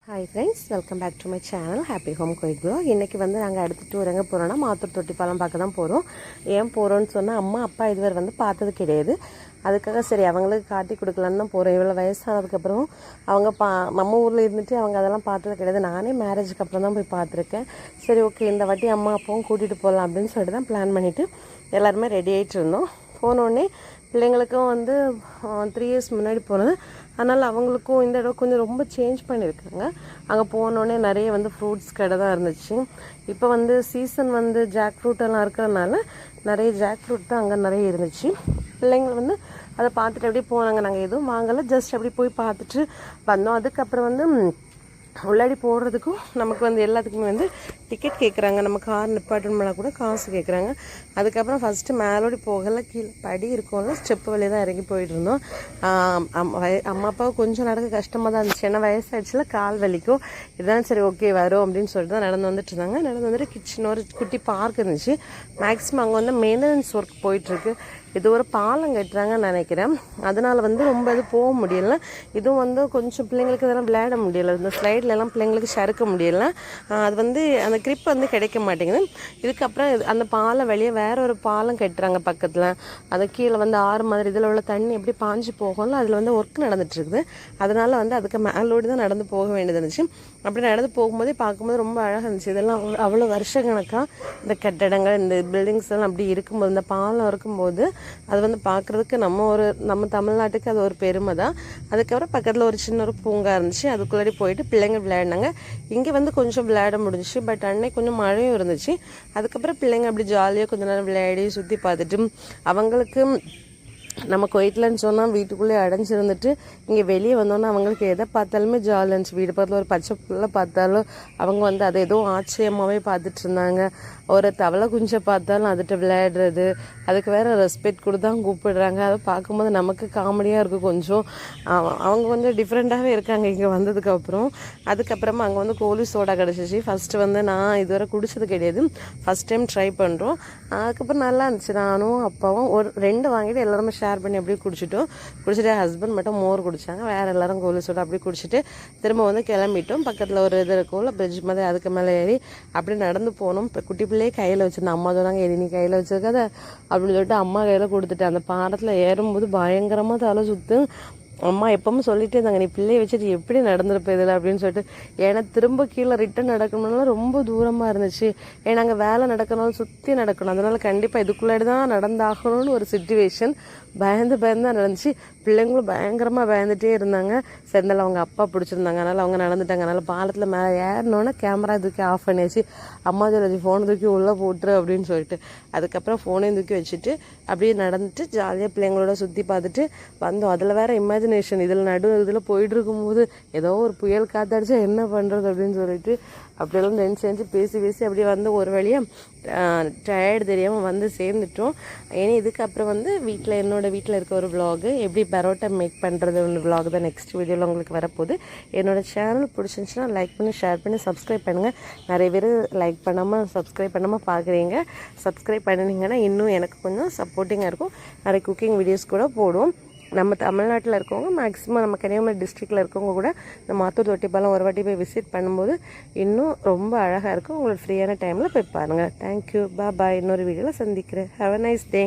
Hi friends, welcome back to my channel happy home quick vlog. இன்றைக்கி நாங்கள் அடுத்த tour எங்கே போகிறோன்னா மாத்தூர் தொட்டி பாலம் பார்க்க தான் போகிறோம். ஏன் போகிறோன்னு சொன்னால் அம்மா அப்பா இதுவரை பார்த்தது கிடையாது. அதுக்காக சரி அவங்களுக்கு காட்டி கொடுக்கலான்னு தான் போகிறோம். இவ்வளோ வயசானதுக்கப்புறம் அவங்க நம்ம ஊரில் இருந்துட்டு அவங்க அதெல்லாம் பார்த்தது கிடையாது. நானே மேரேஜுக்கு அப்புறம் தான் போய் பார்த்துருக்கேன். சரி ஓகே, இந்த வாட்டி அம்மா அப்பாவும் கூட்டிகிட்டு போகலாம் அப்படின்னு சொல்லிட்டு தான் பிளான் பண்ணிவிட்டு எல்லாருமே ரெடி ஆகிட்டு இருந்தோம். போனோடனே பிள்ளைங்களுக்கும் 3 இயர்ஸ் முன்னாடி போனது, அதனால் அவங்களுக்கும் இந்த இடம் கொஞ்சம் ரொம்ப சேஞ்ச் பண்ணியிருக்காங்க. அங்கே போனோடனே நிறைய ஃப்ரூட்ஸ் கடை தான் இருந்துச்சு. இப்போ சீசன் ஜாக் ஃப்ரூட் எல்லாம் இருக்கிறதுனால நிறைய ஜாக் ஃப்ரூட் தான் அங்கே நிறைய இருந்துச்சு. பிள்ளைங்க அதை பார்த்துட்டு அப்படியே போனாங்க. நாங்கள் எதுவும் வாங்கலை, ஜஸ்ட் அப்படி போய் பார்த்துட்டு வந்தோம். அதுக்கப்புறம் உள்ளாடி போடுறதுக்கும் நமக்கு எல்லாத்துக்குமே டிக்கெட் கேட்குறாங்க. நம்ம கார் நிப்பாட்டணும்னா கூட காசு கேட்குறாங்க. அதுக்கப்புறம் ஃபஸ்ட்டு மேலோடி போகலை, கீழே படி இருக்கும்ல, ஸ்டெப்பு வழியாக தான் இறங்கி போயிட்டு இருந்தோம். அம்மா அப்பாவுக்கு கொஞ்சம் நடக்க கஷ்டமாக தான் இருந்துச்சு, ஏன்னா வயசாகிடுச்சுல கால் வலிக்கும். இதுதான் சரி ஓகே வரும் அப்படின்னு சொல்லிட்டு தான் நடந்து வந்துட்டு இருந்தாங்க. நடந்து வந்துட்டு கிச்சன் ஒரு குட்டி பார்க் இருந்துச்சு. மேக்ஸிமம் அங்கே மெயின்டெனன்ஸ் ஒர்க் போயிட்டுருக்கு. இது ஒரு பாலம் கட்டுறாங்கன்னு நினைக்கிறேன். அதனால் ரொம்ப இது போக முடியலை. இதுவும் கொஞ்சம் பிள்ளைங்களுக்கு இதெல்லாம் விளையாட முடியலை. இந்த ஸ்லைட்லலாம் பிள்ளைங்களுக்கு சறுக்க முடியலை. அது அந்த கிரிப் கிடைக்க மாட்டேங்குது. இதுக்கப்புறம் அந்த பாலம் வெளியே வேற ஒரு பாலம் கட்டுறாங்க பக்கத்தில். அது கீழே ஆறு மாதிரி இதில் உள்ள தண்ணி எப்படி பாஞ்சு போகும்ல, அதில் ஒர்க் நடந்துட்டுருக்குது. அதனால் அதுக்கு மேலோடி தான் நடந்து போக வேண்டியது இருந்துச்சு. அப்படி நடந்து போகும்போதே பார்க்கும்போது ரொம்ப அழகாக இருந்துச்சு. இதெல்லாம் அவ்வளோ வருஷக்கணக்காக இந்த கட்டடங்கள் இந்த பில்டிங்ஸ் எல்லாம் அப்படி இருக்கும்போது, இந்த பாலம் இருக்கும்போது அது பார்க்குறதுக்கு நம்ம தமிழ்நாட்டுக்கு அது ஒரு பெருமை தான். அதுக்கப்புறம் பக்கத்தில் ஒரு சின்ன ஒரு பூங்கா இருந்துச்சு. அதுக்குள்ளாடி போயிட்டு பிள்ளைங்க விளையாடினாங்க. இங்கே கொஞ்சம் விளையாட முடிஞ்சிச்சு. பட் அன்னைக்கு கொஞ்சம் மழையும் இருந்துச்சு. அதுக்கப்புறம் பிள்ளைங்க அப்படி ஜாலியாக கொஞ்ச நேரம் விளையாடி சுற்றி பார்த்துட்டு, அவங்களுக்கு நம்ம குவைட்லன்னு சொன்னால் வீட்டுக்குள்ளே அடைஞ்சிருந்துட்டு இங்கே வெளியே வந்தோன்னா அவங்களுக்கு எதை பார்த்தாலுமே ஜாலியாக இருந்துச்சு. வீடு பக்கத்தில் ஒரு பச்சை புல்லை பார்த்தாலும் அவங்க அதை ஏதோ ஆச்சரியமாகவே பார்த்துட்டு இருந்தாங்க. ஒரு தவளை குஞ்சை பார்த்தாலும் அதுகிட்ட விளையாடுறது, அதுக்கு வேறு ரெஸ்பெக்ட் கொடுத்து தான் கூப்பிடுறாங்க. அதை பார்க்கும்போது நமக்கு காமெடியாக இருக்கும் கொஞ்சம். அவங்க டிஃப்ரெண்ட்டாகவே இருக்காங்க இங்கே வந்ததுக்கப்புறம். அதுக்கப்புறமா அங்கே கோலி சோடா கிடச்சிச்சு. ஃபஸ்ட்டு நான் இதுவரை குடிச்சது கிடையாது, ஃபஸ்ட் டைம் ட்ரை பண்ணுறோம். அதுக்கப்புறம் நல்லா இருந்துச்சு. நானும் அப்பாவும் ஒரு 2 வாங்கிட்டு எல்லாருமே ஷேர் பண்ணி அப்படியே குடிச்சிட்டு ஹஸ்பண்ட் மட்டும் மோர் குடித்தாங்க. வேறு எல்லோரும் கோலி சோடா அப்படியே குடிச்சிட்டு திரும்ப கிளம்பிட்டோம். பக்கத்தில் ஒரு இது இருக்கும்ல பிரிட்ஜ் மாதிரி, அதுக்கு மேலே ஏறி அப்படி நடந்து போனோம். இப்போ குட்டி பிள்ளையே கையில் வச்சுருந்தேன். அம்மா சொன்னாங்க எரி நீ கையில் வச்சுருக்காத அப்படின்னு சொல்லிட்டு அம்மா கையில் கொடுத்துட்டு அந்த பாலத்தில் ஏறும்போது பயங்கரமாக தலை சுற்று. அம்மா எப்பவும் சொல்லிட்டே இருந்தாங்க, நீ பிள்ளையை வச்சுட்டு எப்படி நடந்துருப்ப இதில் அப்படின்னு சொல்லிட்டு. ஏன்னா திரும்ப கீழே ரிட்டன் நடக்கணும்னா ரொம்ப தூரமாக இருந்துச்சு. ஏன்னா அங்கே வேலை நடக்கணும், சுற்றி நடக்கணும். அதனால் கண்டிப்பாக இதுக்குள்ளாடி தான் நடந்தாகணும்னு ஒரு சிச்சுவேஷன். பயந்து தான் நடந்துச்சு. பிள்ளைங்களும் பயங்கரமாக பயந்துகிட்டே இருந்தாங்க. சேர்ந்தாலும் அவங்க அப்பா பிடிச்சிருந்தாங்க, அதனால் அவங்க நடந்துட்டாங்க. அதனால் பாலத்தில் மேலே ஏறினோன்னே கேமரா தூக்கி ஆஃப் பண்ணியாச்சு. அம்மா சொல்லி ஃபோனை தூக்கி உள்ளே போட்டுரு அப்படின்னு சொல்லிட்டு. அதுக்கப்புறம் ஃபோனையும் தூக்கி வச்சுட்டு அப்படியே நடந்துட்டு ஜாலியாக பிள்ளைங்களோட சுற்றி பார்த்துட்டு வந்தோம். அதில் வேறு இமேஜினேஷன், இதில் போயிட்டு இருக்கும்போது ஏதோ ஒரு புயல் காத்தடிச்சா என்ன பண்ணுறது அப்படின்னு சொல்லிட்டு அப்படியெல்லாம் செஞ்சு பேசி அப்படியே ஒரு வழியாக டயர்டு தெரியாமல் சேர்ந்துட்டோம். ஏன்னா இதுக்கப்புறம் என்னோடய வீட்டில் இருக்க ஒரு விலாகு, எப்படி பரோட்டா மேக் பண்ணுறது ஒன்று விலாக் தான் நெக்ஸ்ட் வீடியோவில் உங்களுக்கு வரப்போகுது. என்னோடய சேனல் பிடிச்சிருந்துச்சுன்னா லைக் பண்ணி ஷேர் பண்ணி சப்ஸ்கிரைப் பண்ணுங்கள். நிறைய பேர் லைக் பண்ணாமல் சப்ஸ்கிரைப் பண்ணாமல் பார்க்குறீங்க. சப்ஸ்கிரைப் பண்ணினீங்கன்னா இன்னும் எனக்கு கொஞ்சம் சப்போர்ட்டிங்காக இருக்கும். நிறைய குக்கிங் வீடியோஸ் கூட போடுவோம். நம்ம தமிழ்நாட்டில் இருக்கவங்க மேக்ஸிமம் நம்ம கன்னியாகுமரி டிஸ்ட்ரிக்டில் இருக்கவங்க கூட இந்த மாத்தூர் தொட்டி பாலம் ஒரு வாட்டி போய் விசிட் பண்ணும்போது இன்னும் ரொம்ப அழகாக இருக்கும். உங்களுக்கு ஃப்ரீயான டைமில் போய் பாருங்கள். தேங்க்யூ, பாய். இன்னொரு வீடியோவில் சந்திக்கிறேன். Have a nice day.